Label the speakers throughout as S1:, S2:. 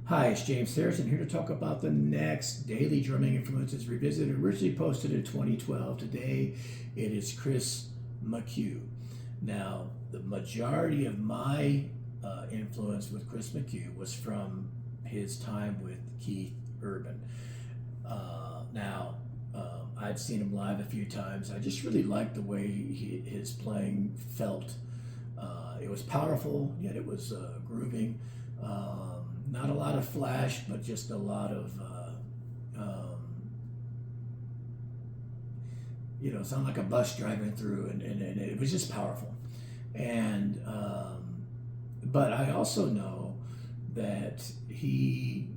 S1: Hi, it's James Harrison here to talk about the next Daily Drumming Influences Revisited, originally posted in 2012. Today it is Chris McHugh. Now, the majority of my influence with Chris McHugh was from his time with Keith Urban. I've seen him live a few times. I just really liked the way his playing felt. It was powerful, yet it was grooving. Not a lot of flash, but just a lot of, sound like a bus driving through, and it was just powerful. And but I also know that he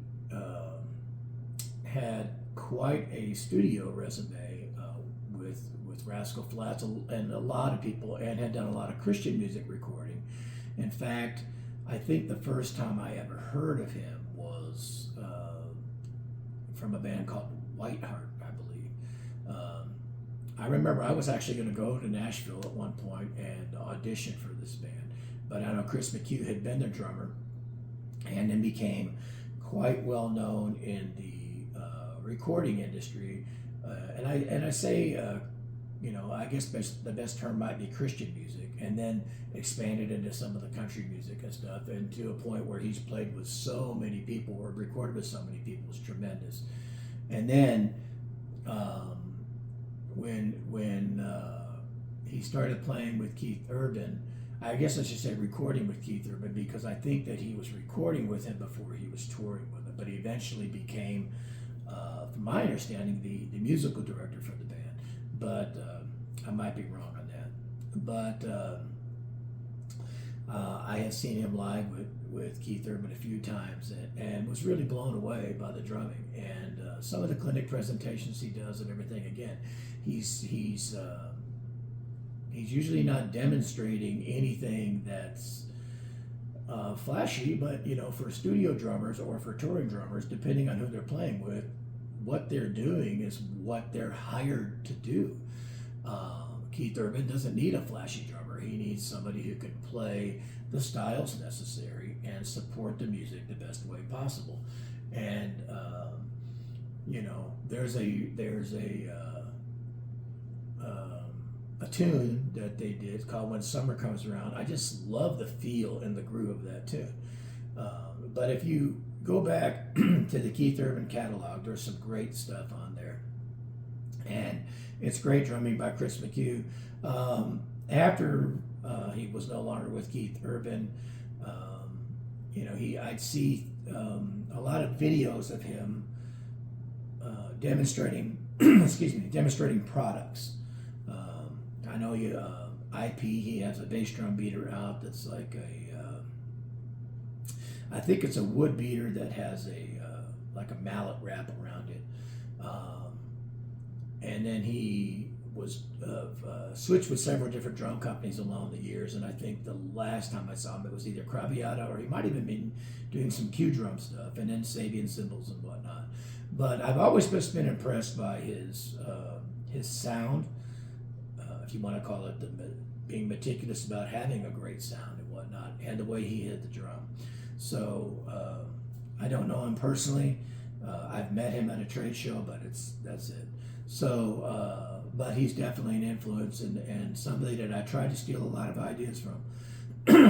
S1: had quite a studio resume with Rascal Flatts and a lot of people, and had done a lot of Christian music recording. In fact, I think the first time I ever heard of him was from a band called Whiteheart, I believe. I remember I was actually going to go to Nashville at one point and audition for this band, but I know Chris McHugh had been their drummer and then became quite well known in the recording industry. And I say, I guess the best term might be Christian music, and then expanded into some of the country music and stuff, and to a point where he's played with so many people or recorded with so many people is tremendous. And then when he started playing with Keith Urban, I guess I should say recording with Keith Urban, because I think that he was recording with him before he was touring with him, but he eventually became, from my understanding, the musical director for the band. But I might be wrong on that. But I have seen him live with Keith Urban a few times, and was really blown away by the drumming and some of the clinic presentations he does and everything. Again, he's usually not demonstrating anything that's flashy, but for studio drummers or for touring drummers, depending on who they're playing with, what they're doing is what they're hired to do. Keith Urban doesn't need a flashy drummer. He needs somebody who can play the styles necessary and support the music the best way possible. And there's a tune that they did called "When Summer Comes Around." I just love the feel and the groove of that tune. But if you go back to the Keith Urban catalog, there's some great stuff on there, and it's great drumming by Chris McHugh. After he was no longer with Keith Urban, I'd see a lot of videos of him demonstrating, demonstrating products. I know IP. He has a bass drum beater out that's like I think it's a wood beater that has like a mallet wrap around it. And then he was switched with several different drum companies along the years, and I think the last time I saw him, it was either Craviata, or he might even been doing some Q drum stuff, and then Sabian cymbals and whatnot. But I've always just been impressed by his sound, if you want to call it being meticulous about having a great sound and whatnot, and the way he hit the drum. So I don't know him personally. I've met him at a trade show, but that's it. So, but he's definitely an influence, and somebody that I try to steal a lot of ideas from.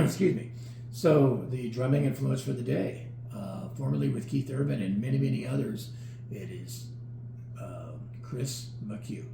S1: Excuse me. So the drumming influence for the day, formerly with Keith Urban and many, many others, it is Chris McHugh.